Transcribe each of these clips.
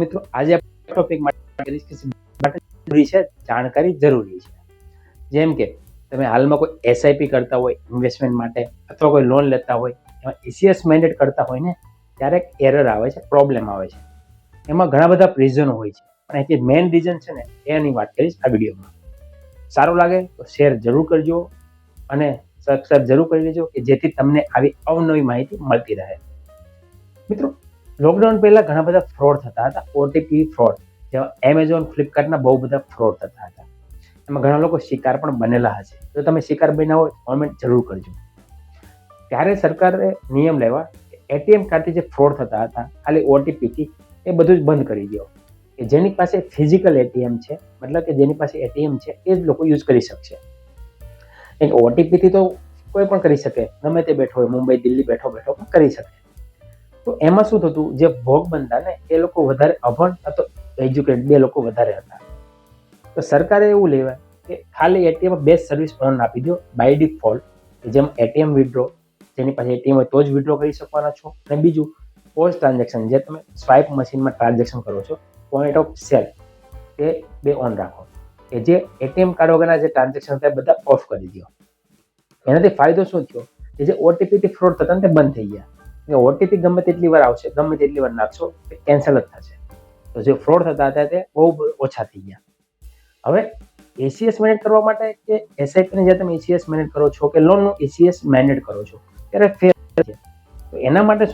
મિત્રો આજે આપણે ટોપિક માટે જરૂરી છે જાણકારી જરૂરી છે. જેમ કે તમે હાલમાં કોઈ એસઆઈપી કરતા હોય ઇન્વેસ્ટમેન્ટ માટે અથવા કોઈ લોન લેતા હોય એમાં ઈસીએસ મેન્ડેટ કરતા હોય ને ત્યારે એરર આવે છે, પ્રોબ્લેમ આવે છે. એમાં ઘણા બધા રીઝનો હોય છે અને જે મેઇન રીઝન છે ને એની વાત કરીશ આ વિડીયોમાં. સારું લાગે તો શેર જરૂર કરજો અને સબસ્ક્રાઇબ જરૂર કરી લેજો કે જેથી તમને આવી અવનવી માહિતી મળતી રહે. મિત્રો, લોકડાઉન પહેલા ઘણા બધા ફ્રોડ થતા હતા, ઓટીપી ફ્રોડ, જેમાં એમેઝોન, ફ્લિપકાર્ટના બહુ બધા ફ્રોડ થતા હતા. એમાં ઘણા લોકો શિકાર પણ બનેલા હશે. જો તમે શિકાર બન્યા હોય કોમેન્ટ જરૂર કરજો. ત્યારે સરકારે નિયમ લેવા એટીએમ કાર્ડથી જે ફ્રોડ થતા હતા ખાલી ઓટીપીથી એ બધું જ બંધ કરી દો. કે જેની પાસે ફિઝિકલ એટીએમ છે, મતલબ કે જેની પાસે એટીએમ છે એ જ લોકો યુઝ કરી શકશે. એક ઓટીપીથી તો કોઈ પણ કરી શકે, ગમે તે બેઠો હોય, મુંબઈ, દિલ્હી બેઠો પણ કરી શકે. તો એમાં શું થતું, જે ભોગ બનતા ને એ લોકો વધારે અભણ અથવા એજ્યુકેટેડ, બે લોકો વધારે હતા. તો સરકારે એવું લેવા કે ખાલી એટીએમ બેસ્ટ સર્વિસ ઓન આપી દો બાય ડિફોલ્ટ, જેમ એટીએમ વિડ્રો, જેની પાસે એટીએમ હોય તો જ વિડ્રો કરી શકવાના છો. અને બીજું પોસ્ટ ટ્રાન્ઝેક્શન, જે તમે સ્વાઇપ મશીનમાં ટ્રાન્ઝેક્શન કરો છો, પોઈન્ટ ઓફ સેલ, તે બે ઓન રાખો. કે જે એટીએમ કાર્ડ વગરના જે ટ્રાન્ઝેક્શન હતા બધા ઓફ કરી દો. એનાથી ફાયદો શું થયો કે જે ઓટીપીથી ફ્રોડ થતા ને તે બંધ થઈ ગયા. ઓટીપી ગમે તેટલી વાર આવશે, ગમે તેટલી વાર નાખશો, તે કેન્સલ જ થશે. તો જે ફ્રોડ થતા હતા તે બહુ ઓછા થઈ ગયા. હવે એસીએસ મેનેજ કરવા માટે કે એસઆઈપી ને જે તમે એસીએસ મેનેજ કરો છો કે લોનનું એસીએસ મેનેજ કરો છો ત્યારે ફેર છે. તો એના માટે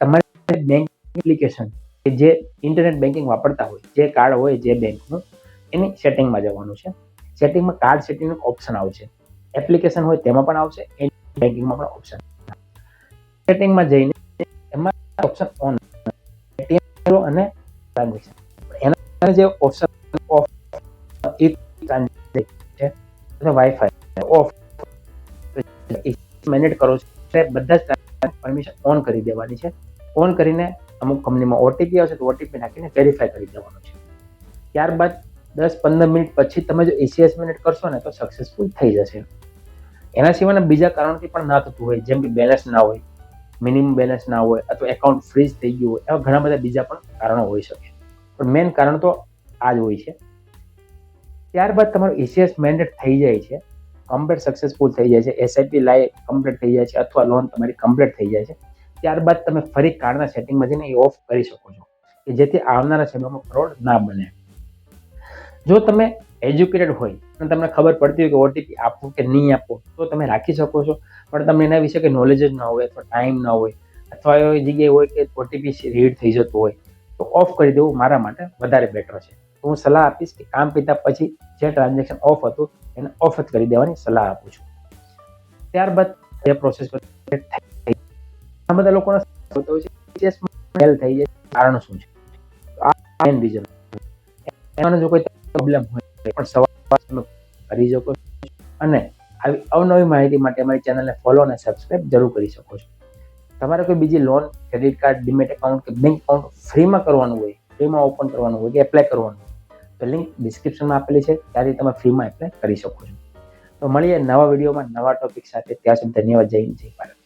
તમારી બેંક એપ્લિકેશન કે જે ઇન્ટરનેટ બેન્કિંગ વાપરતા હોય, જે કાર્ડ હોય જે બેંકનું, એની સેટિંગમાં જવાનું છે. સેટિંગમાં કાર્ડ સેટિંગનું ઓપ્શન આવશે. એપ્લિકેશન હોય તેમાં પણ આવશે, બેન્કિંગમાં પણ ઓપ્શન. સેટિંગમાં જઈને એમાં ઓપ્શન ઓન એટીએમ અને ટ્રાન્ઝેક્શન, એના જે ઓપ્શન ઓફ છે અથવા વાઈફાઈ ઓફ મેનેજ કરો છો એટલે બધા જ પરમિશન ઓન કરી દેવાની છે. ઓન કરીને અમુક કંપનીમાં ઓટીપી આવશે તો ઓટીપી નાખીને વેરીફાઈ કરી દેવાનું છે. ત્યારબાદ 10-15 મિનિટ પછી તમે જો એસીએસ મેનેજ કરશો ને તો સક્સેસફુલ થઈ જશે. એના સિવાયના બીજા કારણથી પણ ના થતું હોય, જેમ કે બેલેન્સ ના હોય, મિનિમમ બેલેન્સ ના હોય, અથવા એકાઉન્ટ ફ્રીઝ થઈ ગયું હોય, એવા ઘણા બધા બીજા પણ કારણો હોઈ શકે. પણ મેઇન કારણ તો આ જ હોય છે. ત્યારબાદ તમારું એસીએસ મેન્ડેટ થઈ જાય છે, કમ્પ્લીટ સક્સેસફુલ થઈ જાય છે, એસઆઈપી લાઈવ કમ્પ્લીટ થઈ જાય છે અથવા લોન તમારી કમ્પ્લીટ થઈ જાય છે. ત્યારબાદ તમે ફરી કાર્ડના સેટિંગમાં જઈને એ ઓફ કરી શકો છો કે જેથી આવનારા સમયમાં ફ્રોડ ના બને. જો તમે એજ્યુકેટેડ હોય અને તમને ખબર પડતી હોય કે ઓટીપી આપો કે નહીં આપો તો તમે રાખી શકો છો. પણ તમને એના વિશે કંઈ નોલેજ જ ના હોય અથવા ટાઈમ ના હોય અથવા એવી જગ્યાએ હોય કે ઓટીપી રીડ થઈ જતું હોય તો ઓફ કરી દેવું મારા માટે વધારે બેટર છે. તો હું સલાહ આપીશ કે કામ પીતા પછી જે ટ્રાન્ઝેક્શન ઓફ હતું એને ઓફ જ કરી દેવાની સલાહ આપું છું. ત્યારબાદ એ પ્રોસેસ ઘણા બધા લોકોને ફેલ થઈ જાય, કારણ શું છે? આ મેઇન રીઝન. એમાં જો કોઈ પ્રોબ્લેમ હોય પણ સવાલ તમે કરી શકો અને આવી અવનવી માહિતી માટે અમારી ચેનલને ફોલો અને સબસ્ક્રાઇબ જરૂર કરી શકો છો. તમારે કોઈ બીજી loan, credit card, demat account કે બેંક એકાઉન્ટ ફ્રીમાં કરવાનું હોય, ફ્રીમાં ઓપન કરવાનું હોય કે એપ્લાય કરવાનું હોય તો લિંક ડિસ્ક્રિપ્શનમાં આપેલી છે, ત્યાંથી તમે ફ્રીમાં એપ્લાય કરી શકો છો. તો મળીએ નવા વિડીયોમાં નવા ટોપિક સાથે. ત્યાં સુધી ધન્યવાદ. જય હિન્દ, જય ભારત.